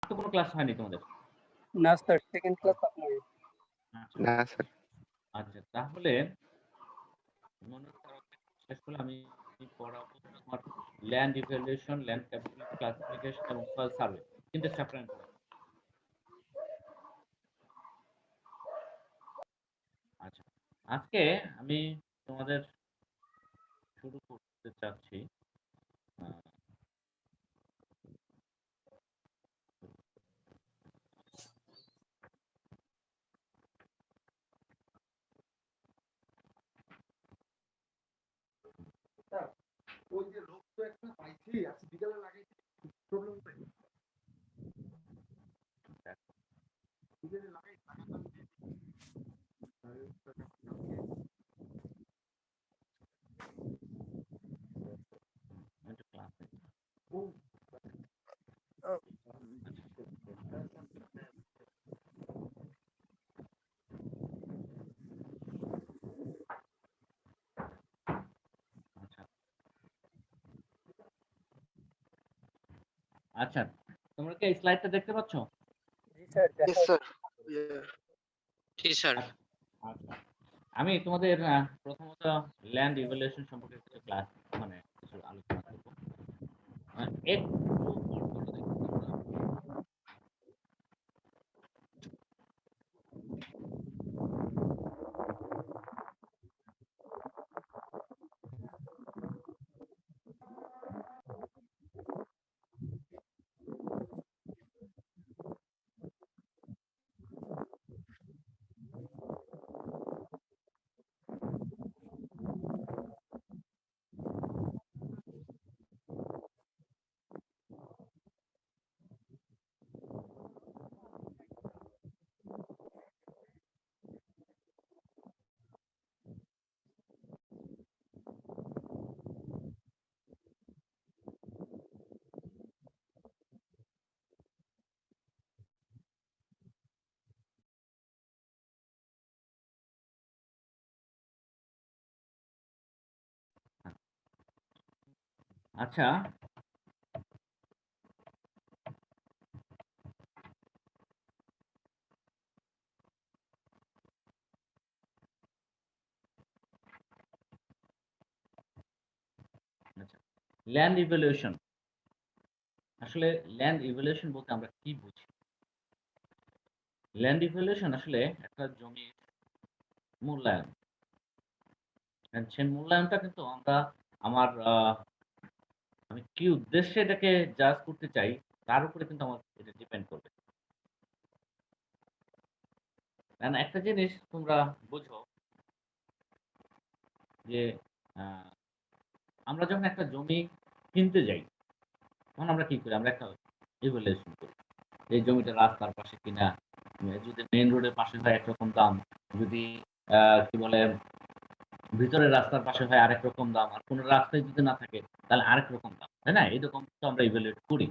তো কোনো ক্লাস হয়নি তোমাদের? না স্যার, সেকেন্ড ক্লাস আপনার। আচ্ছা না স্যার। আচ্ছা, তাহলে মনে করো শেষ করলে আমি পড়াবো তোমার land evaluation, land capability classification এবং সয়েল সার্ভে, তিনটে চ্যাপ্টার আমি পড়াবো। আচ্ছা, আজকে আমি তোমাদের শুরু করতে চাচ্ছি ওই যে লোক তো একটা পাইছি আজকে বিকালে লাগাইছি প্রবলেম নাই বিকালে লাগাতাম ক্লাসে। আচ্ছা আচ্ছা, তোমরা কি এই স্লাইডটা দেখতে পাচ্ছ? জি স্যার, Yes, sir. জি স্যার। আচ্ছা, আমি তোমাদের প্রথমত ল্যান্ড ইভ্যালুয়েশন সম্পর্কে কিছু ক্লাস মানে কিছু আলোচনা করব। একটু আচ্ছা, ল্যান্ড ইভ্যালুয়েশন, আসলে ল্যান্ড ইভ্যালুয়েশন বলতে আমরা কি বুঝি? ল্যান্ড ইভ্যালুয়েশন আসলে একটা জমির মূল্যায়ন। সেই মূল্যায়নটা কিন্তু আমরা আমার আমি কি উদ্দেশ্যে এটাকে জাজ করতে চাই তার উপরে কিন্তু আমার এটা ডিপেন্ড করবে। কারণ একটা জিনিস তোমরা বুঝো যে আহ, আমরা যখন একটা জমি কিনতে যাই তখন আমরা কি করি? আমরা একটা ইভ্যালুয়েশন করি। এই জমিটা রাস্তার পাশে কিনা, যদি মেইন রোডের পাশে হয় একরকম দাম, যদি কি বলে ভিতরের রাস্তার পাশে হয় আরেক রকম দাম, আর কোনো রাস্তায় যদি না থাকে তাহলে আরেক রকম দাম, তাই না? এরকম তো আমরা ইভ্যালুয়েট করি।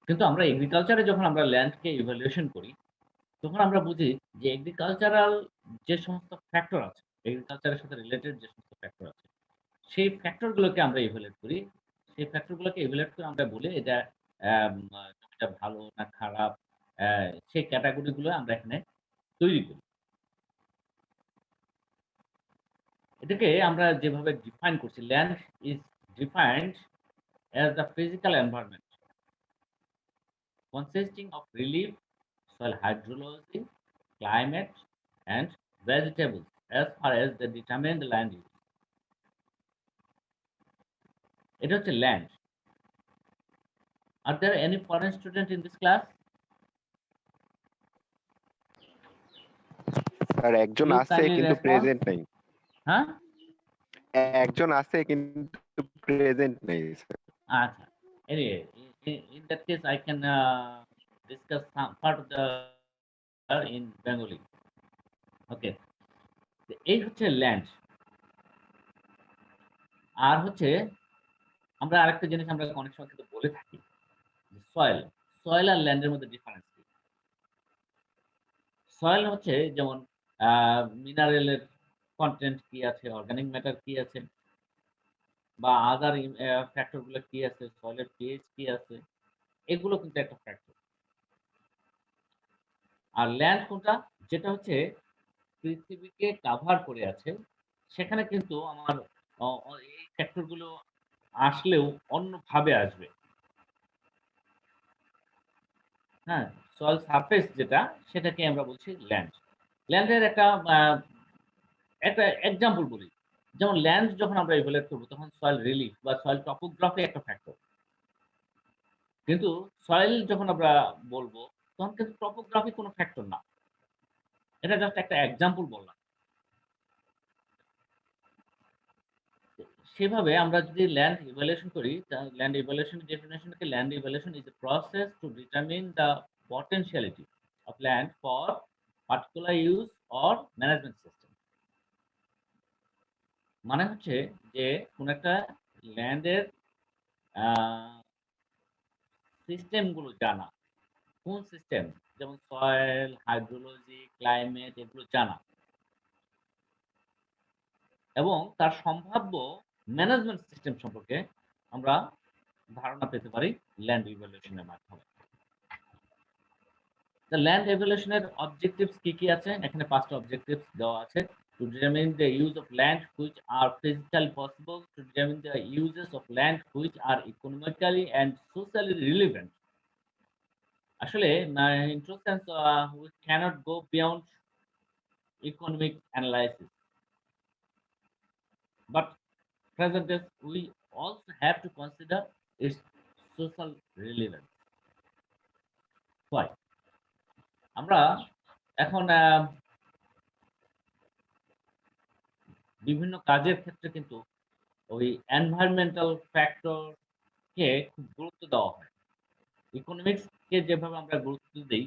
কিন্তু আমরা এগ্রিকালচারে যখন আমরা ল্যান্ডকে ইভ্যালুয়েশন করি তখন আমরা বুঝি যে এগ্রিকালচারাল যে সমস্ত ফ্যাক্টর আছে, এগ্রিকালচারের সাথে রিলেটেড যে সমস্ত ফ্যাক্টর আছে, সেই ফ্যাক্টর গুলোকে আমরা ইভ্যালুয়েট করি। সেই ফ্যাক্টর গুলোকে ইভ্যালুয়েট করে আমরা বলি এটা জমিটা ভালো না খারাপ, সেই ক্যাটাগরি গুলো আমরা এখানে তৈরি করি। এটাকে আমরা যেভাবে ডিফাইন করছি, land is defined as the physical environment consisting of relief, soil hydrology, climate, and vegetables as far as they determine the land use. এটা হচ্ছে land. Are there any foreign student in this class? Sir একজন Please আছে kindly কিন্তু respond. Present নাই। হ্যাঁ, একজন আছে কিন্তু প্রেজেন্ট নাই স্যার। আচ্ছা। Anyway, in that case, I can discuss some part of the in Bengali. Okay. এই হচ্ছে ল্যান্ড। আর হচ্ছে আমরা আরেকটা জিনিস আমরা অনেক সময় কিন্তু বলে থাকি যে সয়েল। সয়েল আর ল্যান্ডের মধ্যে ডিফারেন্স কি? সয়েল হচ্ছে যেমন মিনারেলের কনটেন্ট কি আছে, অর্গানিক ম্যাটার কি আছে, বা আদার ফ্যাক্টর গুলো কি আছে, সয়েলের পিএইচ কি আছে, এগুলো কিন্তু একটা ফ্যাক্টর। আর ল্যান্ড কোনটা? যেটা হচ্ছে পৃথিবীকে কাভার করে আছে। সেখানে কিন্তু আমার এই ফ্যাক্টর গুলো আসলেও অন্যভাবে আসবে। হ্যাঁ? সয়েল সারফেস যেটা সেটাকে আমরা বলছি ল্যান্ড। ল্যান্ডের আ একটা এক্সাম্পল বলি। যেমন ল্যান্ড যখন আমরা ইভালুয়েট করব তখন সয়েল রিলিফ বা সয়েল টপোগ্রাফি একটা ফ্যাক্টর। কিন্তু সয়েল যখন আমরা বলব তখন কিন্তু টপোগ্রাফি কোন ফ্যাক্টর না। এটা জাস্ট একটা এক্সাম্পল বললাম। সেভাবে আমরা যদি ল্যান্ড ইভালুয়েশন করি, ল্যান্ড ইভালুয়েশন ডেফিনিশন কি? Land evaluation is a process to determine the potentiality of land for particular use or management system. মানে হচ্ছে যে কোন একটা ল্যান্ডের আ সিস্টেম গুলো জানা। কোন সিস্টেম? যেমন সয়েল, হাইড্রোলজি, ক্লাইমেট এগুলো জানা এবং তার সম্ভাব্য ম্যানেজমেন্ট সিস্টেম সম্পর্কে আমরা ধারণা পেতে পারি ল্যান্ড ইভালুয়েশন এর মাধ্যমে। The land evaluation এর objectives কি আছে? এখানে ৫ টা objectives দেওয়া আছে। To determine the use of land which are physically possible, to determine the uses of land which are economically and socially relevant. আসলে in true sense we cannot go beyond economic analysis. But present days we also have to consider its social relevance. Why? আমরা এখন বিভিন্ন কাজের ক্ষেত্রে কিন্তু ওই environmental factor কে খুব গুরুত্ব দেওয়া হয়। ইকোনমিক্স কে যেভাবে আমরা গুরুত্ব দেই,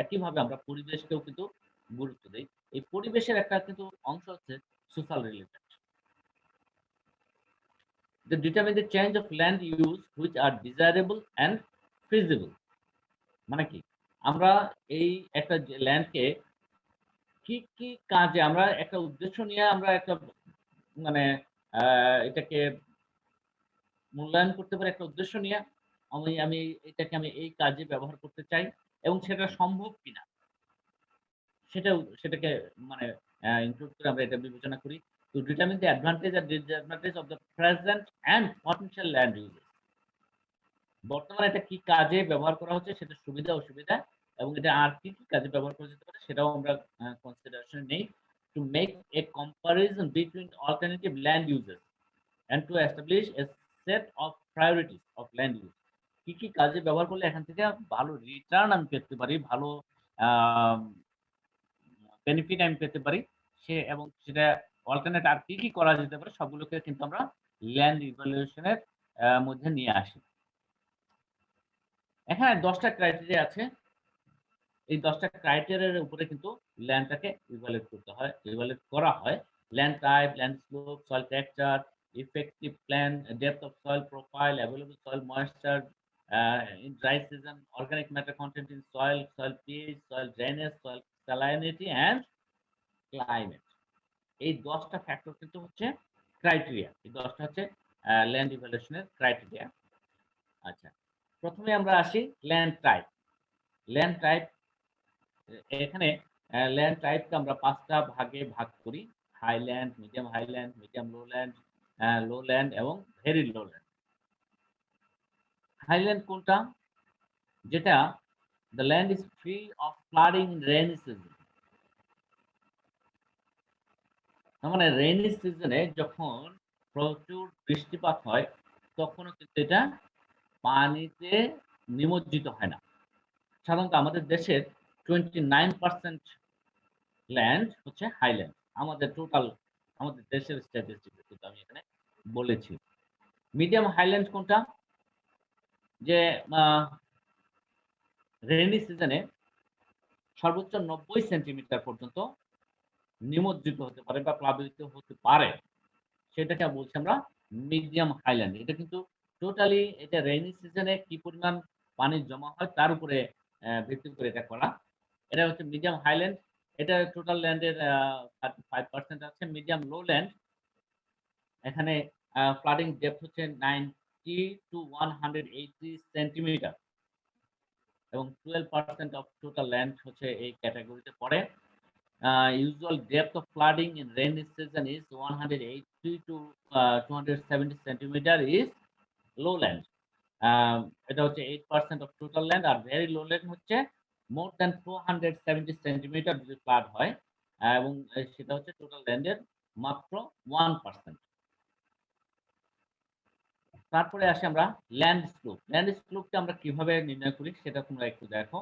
একইভাবে আমরা পরিবেশকেও কিন্তু গুরুত্ব দেই। এই পরিবেশের একটা কিন্তু অংশ হচ্ছে social related. They determine the change of land use which are desirable and feasible. মানে কি? আমরা এই একটা যে ল্যান্ডকে কি কাজে আমরা একটা উদ্দেশ্য নিয়ে আমরা একটা মানে আ এটাকে মূল্যায়ন করতে পারি একটা উদ্দেশ্য নিয়ে। আমি আমি এই কাজে ব্যবহার করতে চাই এবং সেটা সম্ভব কিনা সেটাকে মানে ইনক্লুড করে আমরা এটা বিবেচনা করি। To determine the advantage and disadvantage of the present and potential land uses. বর্তমানে এটা কি কাজে ব্যবহার করা হচ্ছে সেটার সুবিধা-অসুবিধা এবং এটা আর কি কাজে ব্যবহার করা যেতে পারে সেটাও আমরা কনসিডারেশন এ নেই। To make a comparison between alternative land uses and to establish a set of priorities of land use. কি কাজে ব্যবহার করলে এখান থেকে ভালো রিটার্ন আমি পেতে পারি, ভালো আম বেনিফিট আমি পেতে পারি। এবং সেটা অল্টারনেট আর কি করা যেতে পারে সবগুলোকে কিন্তু আমরা ল্যান্ড ইভালুয়েশন এর মধ্যে নিয়ে আসি। এখানে ১০ টা ক্রাইটেরিয়া আছে। এই ১০ টা ক্রাইটেরিয়ার উপরে কিন্তু ল্যান্ডটাকে ইভালুয়েট করা হয়। Land type, land slope, soil texture, effective plan, depth of soil profile, available soil moisture, in dry season, organic matter content in soil, soil pH, soil drainage, soil salinity and climate. এই ১০ টা factor কিন্তু হচ্ছে criteria. এই ১০ টা হচ্ছে land evaluation এর criteria. আচ্ছা। ১ম এ আমরা আসি ল্যান্ড টাইপ। ল্যান্ড টাইপ এখানে ল্যান্ড টাইপকে আমরা ৫ টা ভাগে ভাগ করি। হাইল্যান্ড, মিডিয়াম লো ল্যান্ড এবং ভেরি লো ল্যান্ড। হাইল্যান্ড কোনটা? যেটা the land is free of flooding in rainy season. তার মানে রেইনি সিজনে যখন প্রচুর বৃষ্টিপাত হয় তখনও কিন্তু এটা পানিতে নিমজ্জিত হয় না। সাধারণত আমাদের দেশের 29% ল্যান্ড হচ্ছে হাইল্যান্ড। আমাদের দেশের স্ট্যাটিস্টিক্স কিন্তু আমি এখানে বলেছি। মিডিয়াম হাইল্যান্ড কোনটা? যে আ রেইনি সিজনে সর্বোচ্চ ৯০ সেন্টিমিটার পর্যন্ত নিমজ্জিত হতে পারে বা প্লাবিত হতে পারে। সেটাকে বলছি আমরা মিডিয়াম হাইল্যান্ড। এটা কিন্তু টোটালি এটা রেইনি সিজনে কি পরিমাণ পানি জমা হয় তার উপরে ভিত্তি করে এটা করা। এটা হচ্ছে মিডিয়াম হাইল্যান্ড। এটা টোটাল ল্যান্ডের 35% আছে। মিডিয়াম লো ল্যান্ড এখানে ফ্লাডিং ডেপথ হচ্ছে 90 to 180 সেন্টিমিটার এবং 12% অফ টোটাল ল্যান্ড হচ্ছে এই ক্যাটাগরিতে পড়ে। Usual depth of flooding in rainy season is 180 to 270 centimeter is lowland. এটা হচ্ছে 8% of total land আর very lowland হচ্ছে more than 470 সেন্টিমিটার যদি ফ্লাড হয় এবং সেটা হচ্ছে টোটাল ল্যান্ডের মাত্র 1%। তারপরে আসি আমরা ল্যান্ড স্লোপ। ল্যান্ড স্লোপটা আমরা কিভাবে নির্ণয় করি সেটা তোমরা একটু দেখো।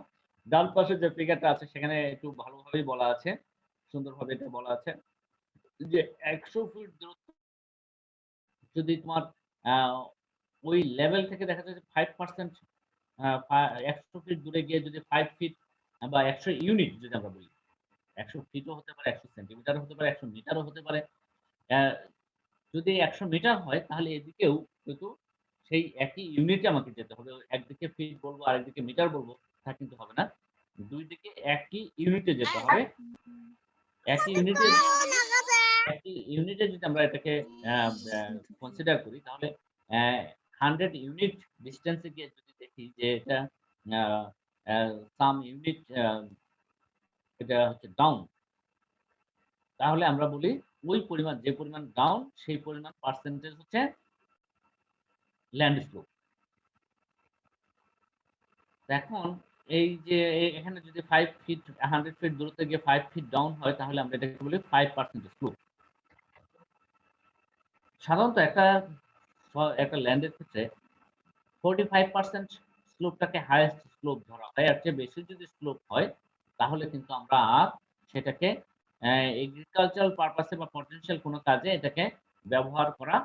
ডান পাশে যে ফিগারটা আছে সেখানে একটু ভালোভাবেই বলা আছে, সুন্দরভাবে এটা বলা আছে যে 100 ফিট দূরত্ব যদি তোমার ওই লেভেল থেকে দেখা যায় যে 5% 100 ফিট দূরে গিয়ে যদি 5 ফিট বা 100 ইউনিট যদি আমরা বলি, 100 ফিটও হতে পারে, 100 সেন্টিমিটারও হতে পারে, 100 মিটারও হতে পারে। অ্যা যদি 100 মিটার হয় তাহলে এদিকেও কিন্তু সেই একই ইউনিটে আমাকে যেতে হবে। একদিকে ফিট বলবো, আরেকদিকে মিটার বলবো, তা কিন্তু হবে না। ২ দিকে একই ইউনিটে যেতে হবে। একই ইউনিটে যদি আমরা এটাকে অ্যা অ্যা কনসিডার করি তাহলে 100 ইউনিট ডিসট্যান্স এ গিয়ে যদি দেখি যে এটা আ আ সাম ইউনিট এটা হচ্ছে ডাউন, তাহলে আমরা বলি ওই পরিমাণ যে পরিমাণ ডাউন সেই পরিমাণ পার্সেন্টেজ হচ্ছে ল্যান্ড স্লোপ। এখন এই যে এখানে যদি 5 ফিট 100 ফিট দূরত্বে গিয়ে 5 ফিট ডাউন হয় তাহলে আমরা এটাকে বলি 5% স্লোপ। সাধারণত একটা ল্যান্ডের ক্ষেত্রে 45% স্লোপটাকে হাইয়েস্ট স্লোপ ধরা হয়। এর চেয়ে বেশি যদি স্লোপ হয় তাহলে কিন্তু আমরা আর সেটাকে এগ্রিকালচারাল পারপাসে বা পটেনশিয়াল কোনো কাজে এটাকে ব্যবহার করা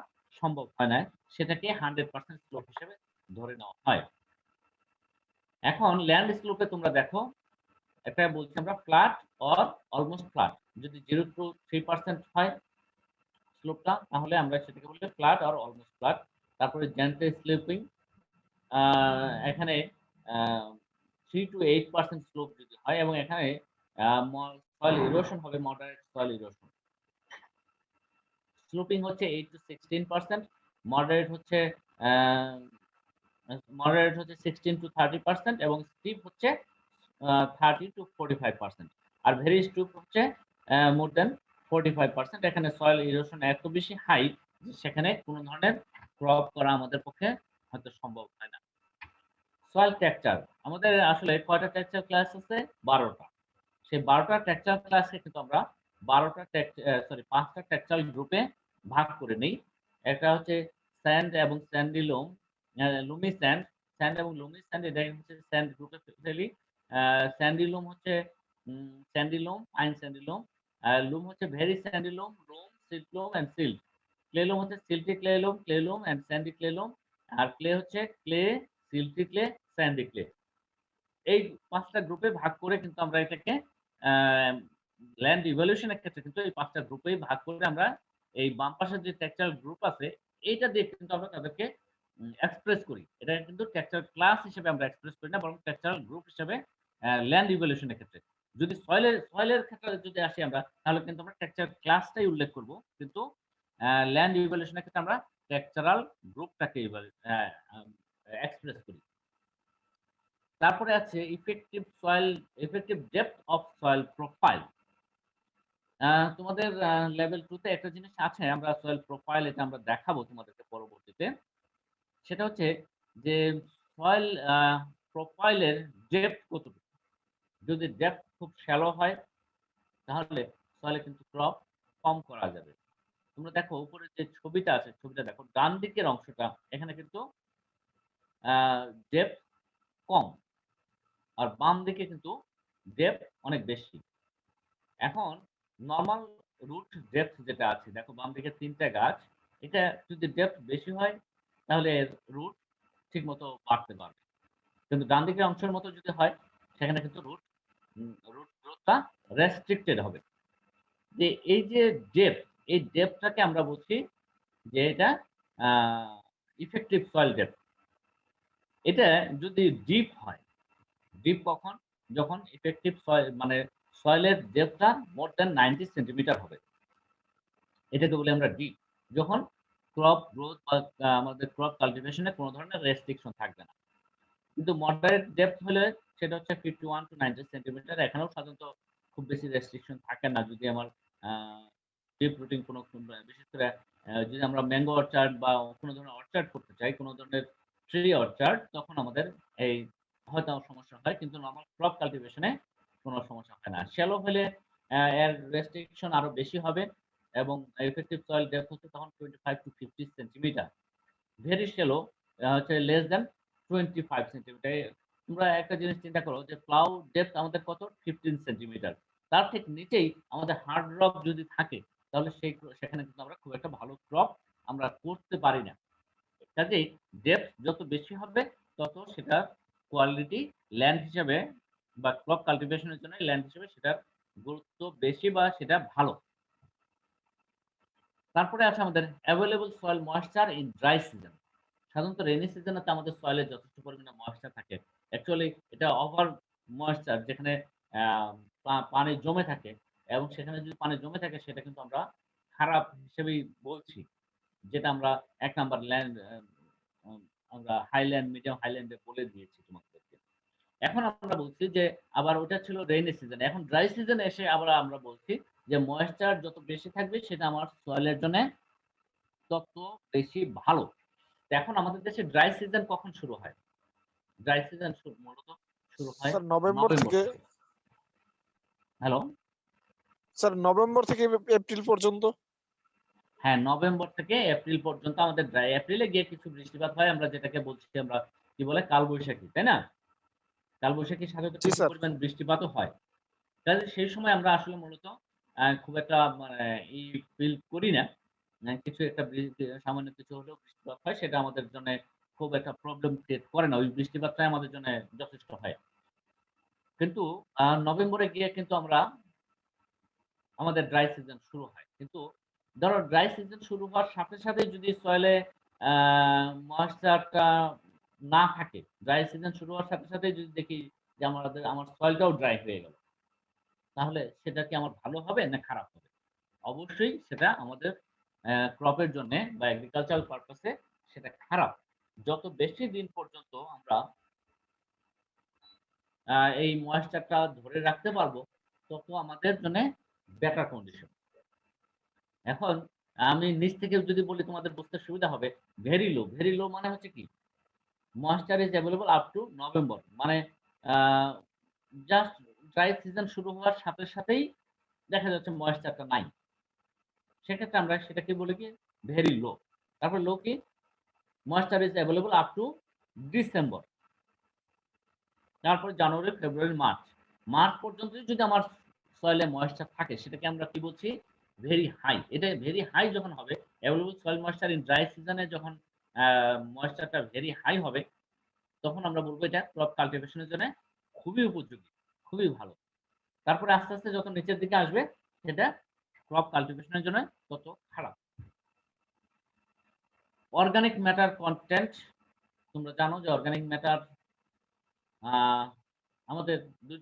সম্ভব হয় না। সেটাকে 100% স্লোপ হিসেবে ধরে নেওয়া হয়। এখন ল্যান্ড স্লোপে তোমরা দেখো একটা বলছি আমরা ফ্ল্যাট অর অলমোস্ট ফ্ল্যাট। যদি 0 to 3% হয় স্লোপটা তাহলে আমরা সেটাকে বলি ফ্ল্যাট অর অলমোস্ট ফ্ল্যাট। তারপরে জেন্টলি স্লিপিং এখানে আ 3 to 8% স্লোপ যদি হয় এবং এখানে সয়েল ইরোশন হবে মডারেট সয়েল ইরোশন। স্লোপিং হচ্ছে 8 to 16%, মডারেট হচ্ছে আ মডারেট হচ্ছে 16 to 30% এবং স্টিপ হচ্ছে 30 to 45%। আর ভেরি স্টিপ হচ্ছে মোর দ্যান 45%। এখানে সয়েল ইরোশন এত বেশি হাই যে সেখানে কোনো ধরনের ক্রপ করা আমাদের পক্ষে হয়তো সম্ভব হয় না। সয়েল টেক্সচার আমাদের আসলে কয়টা টেক্সচার ক্লাস আছে? ১২ টা। সেই ১২ টা টেক্সচার ক্লাসকে কিন্তু আমরা ১২ টা ৫ টা টেক্সচারাল গ্রুপে ভাগ করে নেই। একটা হচ্ছে স্যান্ড এবং স্যান্ডি লোম, লুমি স্যান্ড, স্যান্ড এবং লুমি স্যান্ড এটা হচ্ছে স্যান্ড গ্রুপে ফেলি। আ স্যান্ডি লোম হচ্ছে স্যান্ডি লোম, ফাইন স্যান্ডি লোম। লোম হচ্ছে ভেরি স্যান্ডি লোম, সিল্ক লোম অ্যান্ড সিল্ট। ক্লে লোম হচ্ছে সিল্টি ক্লে লোম অ্যান্ড স্যান্ডি ক্লে লোম। আর ক্লে হচ্ছে ক্লে, সিল্টি ক্লে, স্যান্ডি ক্লে। এই ৫ টা গ্রুপে ভাগ করে কিন্তু আমরা এটাকে আ ল্যান্ড ইভ্যালুয়েশন এর ক্ষেত্রে কিন্তু এই ৫ টা গ্রুপেই ভাগ করে আমরা এই বাম পাশের যে টেক্সচারাল গ্রুপ আছে এইটা দিয়ে কিন্তু আমরা তাদেরকে এক্সপ্রেস করি। এটা কিন্তু টেক্সচারাল ক্লাস হিসেবে আমরা এক্সপ্রেস করি না বরং টেক্সচারাল গ্রুপ হিসেবে ল্যান্ড ইভ্যালুয়েশন এর ক্ষেত্রে। যদি সয়েলের ক্ষেত্রে যদি আসি আমরা তাহলে কিন্তু আমরা টেক্সচারাল ক্লাসটাই উল্লেখ করব। কিন্তু ল্যান্ড ইভ্যালুয়েশন এর ক্ষেত্রে আমরা টেক্সচারাল গ্রুপটাকে এক্সপ্রেস করি। তারপরে আছে effective depth of soil profile. তোমাদের লেভেল 2 তে একটা জিনিস আছে আমরা সয়েল প্রোফাইল এটা আমরা দেখাবো তোমাদেরকে পরবর্তীতে। সেটা হচ্ছে যে সয়েল প্রোফাইলের ডেপথ কতটুকু? যদি ডেপথ খুব শ্যালো হয় তাহলে সয়েলে কিন্তু ক্রপ কম করা যাবে। তোমরা দেখো উপরে যে ছবিটা আছে ছবিটা দেখো ডান দিকের অংশটা এখানে কিন্তু আ ডেপথ কম। আর বাম দিকে কিন্তু ডেপথ অনেক বেশি। এখন নরমাল রুট ডেপথ যেটা আছে দেখো বাম দিকে ৩ টা গাছ, এটা যদি ডেপথ বেশি হয় তাহলে এর রুট ঠিকমতো বাড়তে পারবে। কিন্তু ডান দিকের অংশের মতো যদি হয় সেখানে কিন্তু রুট গ্রোথটা রেস্ট্রিক্টেড হবে। যে এই যে ডেপথ, এই ডেপথটাকে আমরা বলছি যে এটা আ ইফেক্টিভ সয়েল ডেপথ। এটা যদি ডিপ হয়, ডিপ কখন? যখন ইফেক্টিভ মানে সয়েলের ডেপথটা মোর দ্যান 90 সেন্টিমিটার হবে। এটাকে বলি আমরা ডিপ। যখন ক্রপ গ্রোথ বা আমাদের ক্রপ কাল্টিভেশন এ কোন ধরনের রেস্ট্রিকশন থাকবে না। কিন্তু মডারেট ডেপথ হলে সেটা হচ্ছে 51 টু 90 সেন্টিমিটার। এখানেও সাধারণত খুব বেশি রেস্ট্রিকশন থাকে না। যদি আমার আ ডিপ রুটিং কোনো বিশেষ করে যদি আমরা ম্যাঙ্গো অর্চার্ড বা কোনো ধরনের অর্চার্ড করতে চাই, কোনো ধরনের ট্রি অর্চার্ড, তখন আমাদের এই হয়তো সমস্যা হয়। কিন্তু নরমাল ক্রপ কাল্টিভেশন এ কোনো সমস্যা হয় না। শ্যালো হলে এর রেস্ট্রিকশন আরো বেশি হবে এবং ইফেক্টিভ সয়েল ডেপথ হচ্ছে তখন 25 টু 50 সেন্টিমিটার। ভেরি শ্যালো হচ্ছে লেস দ্যান 25 সেন্টিমিটার। তোমরা একটা জিনিস চিন্তা করো যে প্লাউ ডেপথ আমাদের কত? 15 সেন্টিমিটার। তার ঠিক নিচেই আমাদের হার্ড রক যদি থাকে তাহলে সেখানে কিন্তু আমরা খুব একটা ভালো ক্রপ আমরা করতে পারি না। কাজেই ডেপথ যত বেশি হবে তত সেটার কোয়ালিটি ল্যান্ড হিসাবে বা ক্রপ কাল্টিভেশন এর জন্য ল্যান্ড হিসেবে সেটার গুরুত্ব বেশি বা সেটা ভালো। তারপরে আছে আমাদের available soil moisture in dry season. সাধারণত রেইনি সিজনে তো আমাদের সয়েলে যথেষ্ট পরিমাণে ময়েশ্চার থাকে। অ্যাকচুয়ালি এটা ওভার ময়েশ্চার যেখানে আ পানি জমে থাকে এবং সেখানে যদি পানি জমে থাকে সেটা কিন্তু আমরা খারাপ হিসেবেই বলছি। যেটা আমরা ১ নাম্বার ল্যান্ড আমরা হাইল্যান্ড, মিডিয়াম হাইল্যান্ড এ বলে দিয়েছি তোমাদেরকে। এখন আমরা বলছি যে আবার ওটা ছিল রেইনি সিজন। এখন ড্রাই সিজনে এসে আবার আমরা বলছি যে ময়েশ্চার যত বেশি থাকবে সেটা আমার সয়েলের জন্যে তত বেশি ভালো। তো এখন আমাদের দেশে ড্রাই সিজন কখন শুরু হয়? ড্রাই সিজন মূলত শুরু হয় স্যার নভেম্বর নভেম্বর থেকে। থেকে। হ্যালো? স্যার নভেম্বর থেকে এপ্রিল পর্যন্ত। হ্যাঁ, নভেম্বর থেকে এপ্রিল পর্যন্ত আমাদের ড্রাই। এপ্রিলে গিয়ে কিছু বৃষ্টিপাত হয় আমরা যেটাকে বলছি আমরা কি বলে কালবৈশাখী, তাই না? কালবৈশাখীর সাথে তো জি প্রচুর স্যার। পরিমাণ বৃষ্টিপাতও হয়। কাজে সেই সময় আমরা আসলে মূলত খুব একটা মানে ফিল করি না। কিছু একটা সামান্য কিছু হলেও বৃষ্টিপাত হয় সেটা আমাদের জন্যে খুব একটা প্রবলেম ক্রিয়েট করে না। ওই বৃষ্টিপাতটাই আমাদের জন্য যথেষ্ট হয়। কিন্তু নভেম্বরে গিয়ে কিন্তু আমাদের ড্রাই সিজন শুরু হয়। কিন্তু ধরো ড্রাই সিজন শুরু হওয়ার সাথে, সাথেই যদি সয়েলে আ ময়েশ্চারটা না থাকে, ড্রাই সিজন শুরু হওয়ার সাথে, সাথেই যদি দেখি যে আমার সয়েলটাও ড্রাই হয়ে গেল। তাহলে সেটা কি আমার ভালো হবে না খারাপ হবে? অবশ্যই সেটা আমাদের ক্রপের জন্যে বা এগ্রিকালচারাল পারপাস এ সেটা খারাপ। যত বেশি দিন পর্যন্ত আমরা এই ময়েশ্চারটা ধরে রাখতে পারবো, তত আমাদের জন্যে বেটার কন্ডিশন। এখন আমি নিচ থেকে যদি বলি তোমাদের বুঝতে সুবিধা হবে। ভেরি লো, ভেরি লো মানে হচ্ছে কি? Moisture is available up to November. মানে আ জাস্ট ড্রাই সিজন শুরু হওয়ার সাথে, সাথেই দেখা যাচ্ছে ময়েশ্চারটা নাই। সেক্ষেত্রে আমরা সেটাকে বলি কি? Very low. তারপর লো কি? Moisture is available up to December. তারপরে জানুয়ারি, ফেব্রুয়ারি, মার্চ। মার্চ পর্যন্ত যদি আমার সয়েলে ময়েশ্চার থাকে সেটাকে আমরা কি বলছি? Very high. এটা ভেরি হাই যখন হবে, available soil moisture in dry season এ যখন আ ময়েশ্চারটা ভেরি হাই হবে, তখন আমরা বলব এটা ক্রপ কাল্টিভেশন এর জন্য খুবই উপযোগী, খুবই ভালো। তারপরে আস্তে, আস্তে যত নিচের দিকে আসবে সেটা ক্রপ কাল্টিভেশন এর জন্য তত খারাপ। অর্গানিক ম্যাটার কনটেন্ট তোমরা জানো যে অর্গানিক ম্যাটার আ আমাদের ২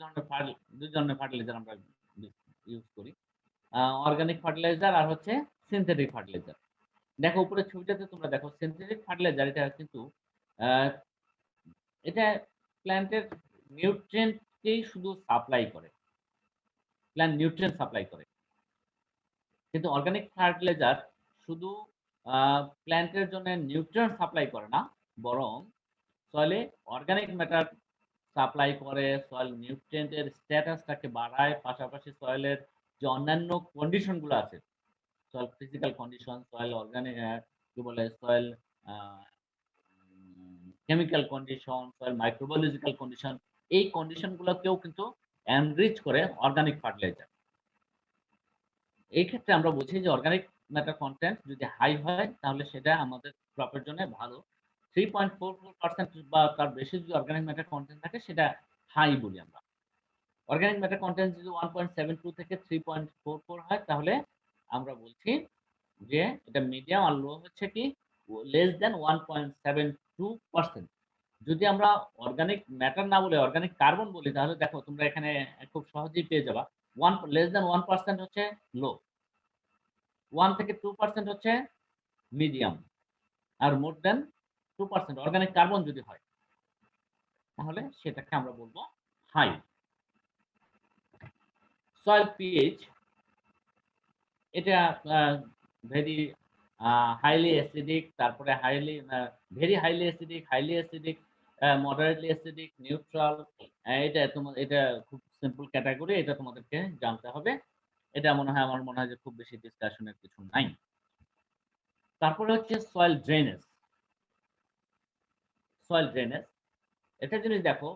ধরনের ফার্টিলাইজার আমরা ইউজ করি। অর্গানিক ফার্টিলাইজার আর হচ্ছে সিনথেটিক ফার্টিলাইজার। দেখো উপরের ছবিটাতে তোমরা দেখো সিনথেটিক ফার্টিলাইজার এটা কিন্তু আ এটা প্ল্যান্টের নিউট্রিয়েন্টকেই শুধু সাপ্লাই করে। প্ল্যান্ট নিউট্রিয়েন্ট সাপ্লাই করে। কিন্তু অর্গানিক ফার্টিলাইজার শুধু আ প্ল্যান্টের জন্য নিউট্রিয়েন্ট সাপ্লাই করে না, বরং সয়েলে অর্গানিক ম্যাটার সাপ্লাই করে, সয়েল নিউট্রিয়েন্ট এর স্ট্যাটাসটাকে বাড়ায়, পাশাপাশি সয়েলের যে অন্যান্য কন্ডিশন গুলো আছে, সয়েল ফিজিক্যাল কন্ডিশন, সয়েল কি বলে soil uh chemical condition, soil microbiological condition, এই কন্ডিশন গুলোকেও কিন্তু এনরিচ করে অর্গানিক ফার্টিলাইজার। এই ক্ষেত্রে আমরা বুঝি যে অর্গানিক ম্যাটার কনটেন্ট যদি হাই হয় তাহলে সেটা আমাদের ক্রপের জন্য ভালো। 3.44% বা তার বেশি যদি অর্গানিক ম্যাটার কনটেন্ট থাকে সেটা হাই বলি আমরা। অর্গানিক ম্যাটার কনটেন্ট যদি 1.72 থেকে 3.44 হয় তাহলে আমরা বলছি যে এটা মিডিয়াম আর লো হচ্ছে কি লেস দ্যান 1.72%। যদি আমরা অর্গানিক ম্যাটার না বলে অর্গানিক কার্বন বলি তাহলে দেখো তোমরা এখানে খুব সহজেই পেয়ে যাবা। লেস দ্যান 1% হচ্ছে লো। 1 থেকে 2% হচ্ছে মিডিয়াম। আর মোর দ্যান 2% অর্গানিক কার্বন যদি হয়। তাহলে সেটাকে আমরা বলবো হাই। সয়েল পিএইচ এটা ভেরি হাইলি অ্যাসিডিক, তারপরে very highly acidic, highly acidic, moderately acidic, neutral. এটা খুব সিম্পল ক্যাটেগরি, এটা তোমাদেরকে জানতে হবে। এটা আমার মনে হয় যে খুব বেশি ডিসকাশনের কিছু নাই। তারপরে হচ্ছে সয়েল ড্রেনেজ। সয়েল ড্রেনেজ একটা জিনিস দেখো,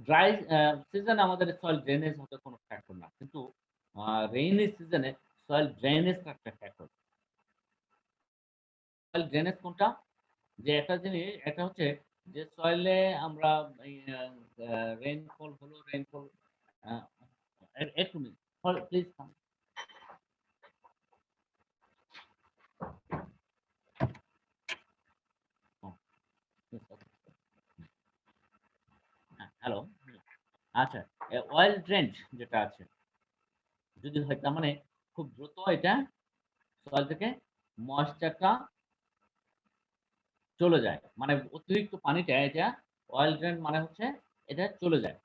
ড্রাই সিজন আমাদের সয়েল ড্রেনেজ হতে কোনো ফ্যাক্টর না, কিন্তু রেইনি সিজনে সয়েল ড্রেনেজটা একটা ফ্যাক্টর। সয়েল ড্রেনেজ কোনটা? যে একটা জিনিস, একটা হচ্ছে যে সয়েলে আমরা রেইনফল হলো, রেইনফল একটু প্লিজ। হ্যালো। আচ্ছা, অয়েল ড্রেঞ্চ যেটা আছে যদি হয়, তার মানে খুব দ্রুত এটা সয়েল থেকে ময়েশ্চারটা চলে যায়। মানে অতিরিক্ত পানিটা এটা অয়েল ড্রেন মানে হচ্ছে এটা চলে যায়।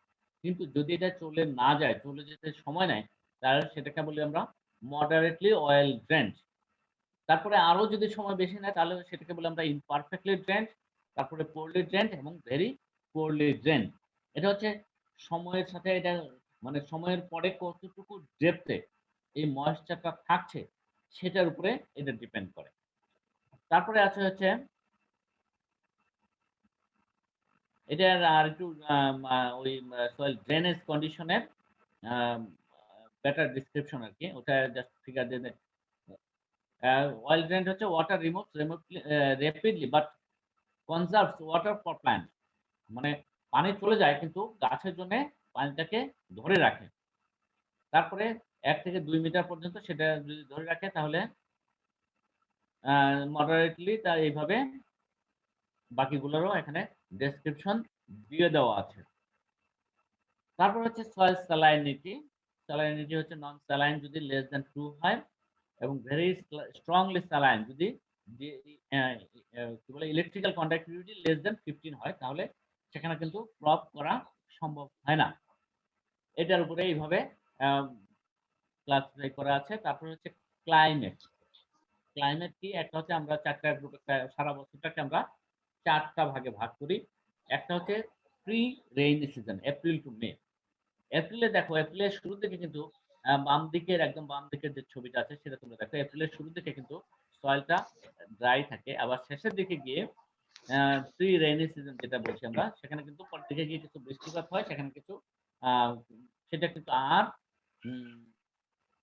কিন্তু যদি এটা চলে না যায়, চলে যেতে সময় নেয়, তাহলে সেটাকে বলি আমরা মডারেটলি অয়েল ড্রেন্ট। তারপরে আরো যদি সময় বেশি নেয় তাহলে সেটাকে বলি আমরা ইমপারফেক্টলি ড্রেন্ট, তারপরে পোরলি ড্রেন্ট এবং ভেরি পোরলি ড্রেন্ট। এটা হচ্ছে সময়ের সাথে এটা, মানে সময়ের পরে কতটুকু ডেপথে এই ময়েশ্চারটা থাকছে সেটার উপরে এটা ডিপেন্ড করে। তারপরে আছে হচ্ছে এটার আরেকটু ওই সয়েল ড্রেনেজ কন্ডিশনের আম বেটার ডেসক্রিপশন আরকি। ওটা জাস্ট ফিগার দিয়ে oil drainage হচ্ছে water removes rapidly but conserves water for plant. মানে পানি চলে যায় কিন্তু গাছের জন্যে পানিটাকে ধরে রাখে। তারপরে ১ থেকে ২ মিটার পর্যন্ত সেটা যদি ধরে রাখে তাহলে মডারেটলি এইভাবে বাকিগুলোরও এখানে ডেসক্রিপশন দিয়ে দেওয়া আছে। তারপর হচ্ছে সয়েল স্যালাইনিটি। স্যালাইনিটি হচ্ছে নন স্যালাইন যদি less than 2 হয় এবং ভেরি স্ট্রংলি স্যালাইন যদি কি বলে ইলেকট্রিক্যাল কন্ডাক্টিভিটি less than 15 হয়, তাহলে সেখানে কিন্তু ক্রপ করা সম্ভব হয় না। এটার উপরে এইভাবে ক্লাসিফাই করা আছে। তারপরে হচ্ছে ক্লাইমেট। ক্লাইমেট কি? একটা হচ্ছে আমরা ৪ টা গ্রুপে সারা বছরটাকে আমরা ৪ টা ভাগে ভাগ করি। একটা হচ্ছে pre rainy season, April to May. এপ্রিলে দেখো, এপ্রিলের শুরুর দিকে কিন্তু একদম বাম দিকের যে ছবিটা আছে সেটা তোমরা দেখো। এপ্রিলের শুরুর দিকে কিন্তু সয়েলটা ড্রাই থাকে। আবার শেষের দিকে গিয়ে প্রি রেইনি সিজন যেটা বলছি আমরা, সেখানে কিন্তু পরের দিকে গিয়ে কিছু বৃষ্টিপাত হয়। সেখানে কিছু আ সেটা কিন্তু আর উম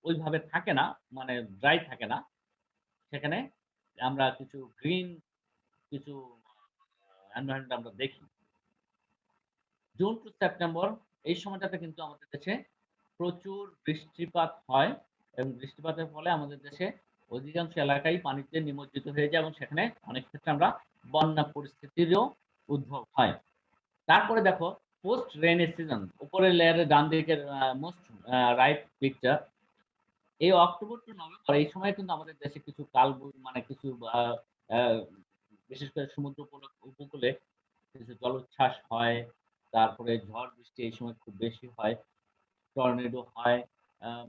ওইভাবে থাকে না, মানে ড্রাই থাকে না। সেখানে আমরা কিছু গ্রিন কিছু এনভায়রনমেন্ট আমরা দেখি। জুন টু সেপ্টেম্বর এই সময়টাতে কিন্তু আমাদের দেশে প্রচুর বৃষ্টিপাত হয় এবং বৃষ্টিপাতের ফলে আমাদের দেশে অধিকাংশ এলাকাই পানিতে নিমজ্জিত হয়ে যায় এবং সেখানে অনেক ক্ষেত্রে আমরা বন্যা পরিস্থিতিরও উদ্ভব হয়। তারপরে দেখো পোস্ট রেইনি সিজন, উপরের লেয়ারের ডান দিকের মোস্ট রাইট পিকচার। এই অক্টোবর টু নভেম্বর এই সময় কিন্তু আমাদের দেশে কিছু মানে কিছু আ আ বিশেষ করে সমুদ্র উপকূলে কিছু জলোচ্ছ্বাস হয়। তারপরে ঝড় বৃষ্টি এই সময় খুব বেশি হয়। টর্নেডো হয়,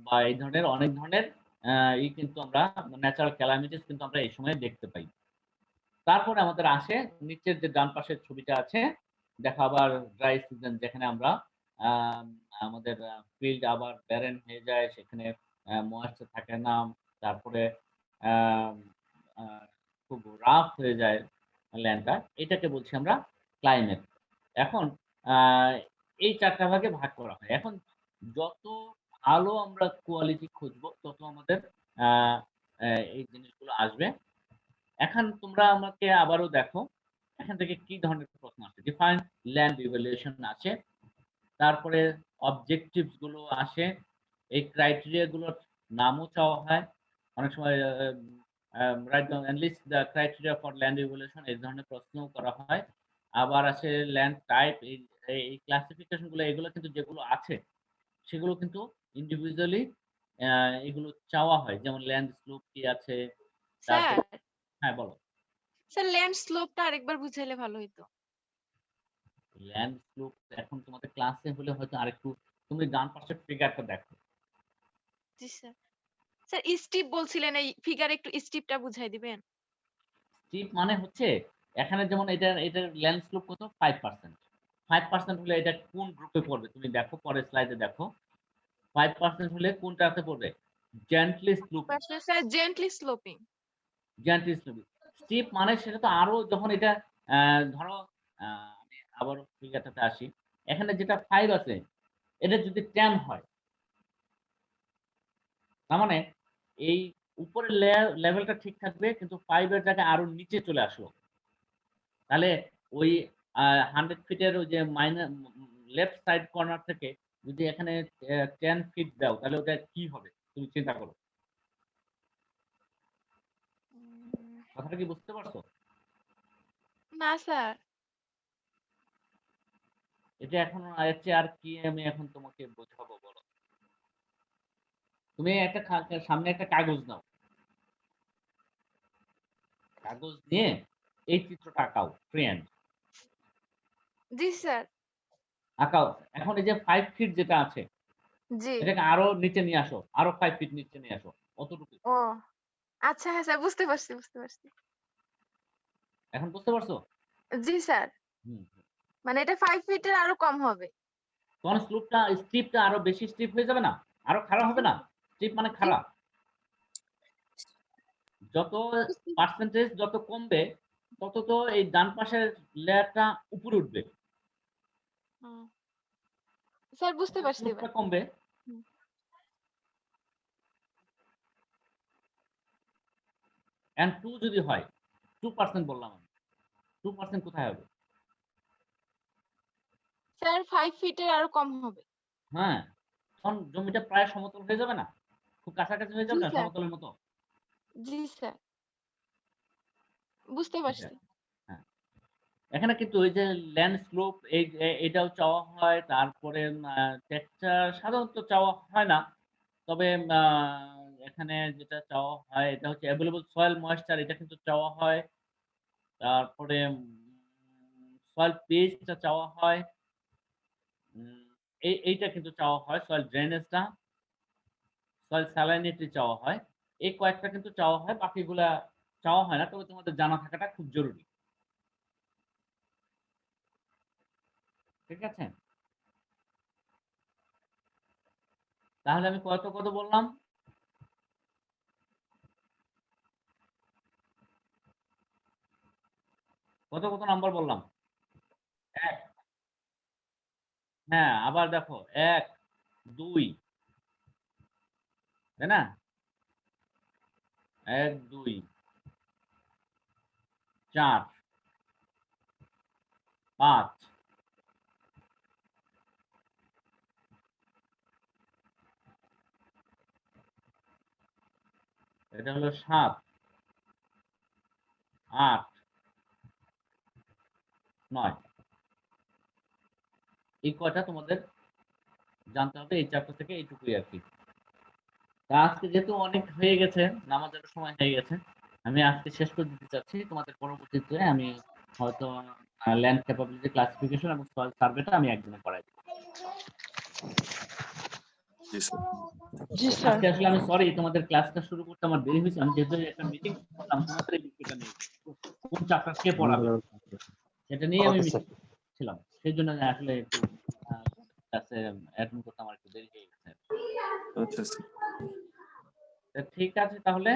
বা এই ধরনের অনেক ধরনের আ কিন্তু আমরা ন্যাচারাল ক্যালামিটিস কিন্তু আমরা এই সময় দেখতে পাই। তারপরে আমাদের আসে নিচের যে ডান পাশের ছবিটা আছে, দেখো আবার ড্রাই সিজন যেখানে আমরা আম আমাদের ফিল্ড আবার ব্যারেন হয়ে যায়। সেখানে ময়েশ্চার থাকে না। তারপরে আম আ খুব রাফ হয়ে যায় ল্যান্ডটা। এটাকে বলছি আমরা ক্লাইমেট। এখন আ এই ৪ টা ভাগে ভাগ করা হয়। এখন যত ভালো আমরা কোয়ালিটি খুঁজবো তত আমাদের আ অ্যা এই জিনিসগুলো আসবে। এখন তোমরা আমাকে আবারও দেখো, এখান থেকে কি ধরনের প্রশ্ন আসে? ডিফাইন ল্যান্ড ইভ্যালুয়েশন আছে। তারপরে অবজেক্টিভস গুলো আসে। এই ক্রাইটেরিয়া গুলোর নামও চাওয়া হয়। অনেক সময় write down and list the criteria for land evaluation এই ধরনের প্রশ্নও করা হয়। আবার আসে ল্যান্ড টাইপ, এই ক্লাসিফিকেশন গুলো, এগুলো কিন্তু যেগুলো আছে সেগুলো কিন্তু ইন্ডিভিজুয়ালি এগুলো চাওয়া হয়। যেমন ল্যান্ড স্লোপ কি আছে, স্যার, তারপরে হ্যাঁ, বলো। স্যার ল্যান্ড স্লোপটা আরেকবার বুঝাইলে ভালো হইতো। ল্যান্ড স্লোপ এখন তোমাদের ক্লাসে হলে হয়তো আরেকটু, তুমি ডান পাশের ফিগারটা দেখো। জি স্যার। স্যার স্টিপ বলছিলেন, এই ফিগার একটু স্টিপটা বুঝাই দিবেন? স্টিপ মানে হচ্ছে এখানে যেমন এটার ল্যান্ড স্লোপ কত 5%। 5% হলে এটা কোন গ্রুপে পড়বে তুমি দেখো, পরের স্লাইডে দেখো। 5% হলে কোনটাতে পড়বে? Gently sloping. পাশে sir gently sloping. Gently sloping. Steep মানে সেটা তো আরো যখন এটা ধরো আমি আবার ফিগারটাতে আসি। এখানে যেটা 5 আছে এটা যদি 10 হয়, তার মানে এই উপরের লেভেলটা ঠিক থাকবে কিন্তু 5 এর জায়গায় আরো নিচে চলে আসলো। তাহলে ওই 100 ফিটের ওই যে লেফট সাইড কর্নার থেকে যদি এখানে 10 ফিট দাও তাহলে ওটা কি হবে? তুমি চিন্তা করো। কথাটা কি বুঝতে পারছো? না স্যার। এটা এখন এর চেয়ে আর কি আমি এখন তোমাকে বোঝাবো বলো? তুমি একটা সামনে একটা কাগজ নাও। কাগজ নিয়ে এই চিত্রটা আঁকাও, ফ্রেন্ড জি স্যার। আঁকাও। এখন এই যে 5 ফিট যেটা আছে জি। এটাকে আরো নিচে নিয়ে আসো, আরো 5 ফিট নিচে নিয়ে আসো, অতটুকু। ও আচ্ছা, হ্যাঁ স্যার, বুঝতে পারছি, বুঝতে পারছি। এখন বুঝতে পারছো? জি স্যার। হুম। মানে এটা 5 ফিটের আরো কম হবে। তখন স্টিপটা আরো বেশি স্টিপ হয়ে যাবে না? আরো খাড়া হবে না? স্টিপ মানে জি। খাড়া। যত পার্সেন্টেজ যত কমবে তত তো এই ডান পাশের লেয়ারটা উপরে উঠবে। হুম। স্যার বুঝতে পারছি স্লোপটা এবার। কমবে। হুম। এন্ড 2 যদি হয়, 2% বললাম আমি। 2% কোথায় হবে? স্যার 5 ফিটের আরো কম হবে। হ্যাঁ, তখন জমিটা প্রায় সমতল হয়ে যাবে না? খুব কাছাকাছি হয়ে জি যাবে না স্যার। সমতলের মতো? জি স্যার। বুঝতে আচ্ছা, পারছি। হ্যাঁ। এখানে কিন্তু ওই যে ল্যান্ড স্লোপ এটাও চাওয়া হয়। তারপরে টেক্সচার সাধারণত চাওয়া হয় না। তবে এখানে যেটা চাওয়া হয় এটা হচ্ছে এভেইলেবল সয়েল ময়েশ্চার, এটা কিন্তু চাওয়া হয়। তারপরে সয়েল পিএইচটা চাওয়া হয়। উম এইটা কিন্তু চাওয়া হয়। সয়েল ড্রেনেজটা, সয়েল স্যালাইনিটি চাওয়া হয়। এই কয়েকটা কিন্তু চাওয়া হয়। বাকিগুলা চাওয়া হয় না। তবে তোমাদের জানা থাকাটা খুব জরুরি। ঠিক আছে? তাহলে আমি কত বললাম? কত নাম্বার বললাম? ১। হ্যাঁ, আবার দেখো ১, ২, তাই না? ১, ২, ৪, ৫, এটা হলো ৭, ৮, ৯। এই কয়টা তোমাদের জানতে হবে এই চ্যাপ্টার থেকে, এইটুকুই আরকি। তা আজকে যেহেতু অনেক হয়ে গেছে, নামাজের সময় হয়ে গেছে। আমি আজকে শেষ করে দিতে চাচ্ছি। তোমাদের পরবর্তীতে আমি হয়তো ল্যান্ড ক্যাপাবিলিটি ক্লাসিফিকেশন এবং সয়েল সার্ভেটা আমি একদিনে করাই দেব। জি স্যার। জি স্যার। আজকে আসলে আমি সরি তোমাদের ক্লাসটা শুরু করতে আমার দেরি হয়েছে। আমি যেহেতু একটা মিটিং করলাম তোমাদের এই বিষয়টা নিয়ে। কোন চ্যাপ্টার কে পড়াবে? সেটা নিয়ে আমি ওকে স্যার। মিটিং ছিলাম। সেজন্য আসলে একটু আ ক্লাসে অ্যাটেন্ড করতে আমার একটু দেরি হয়ে গেছে। আচ্ছা স্যার। ঠিক আছে তাহলে।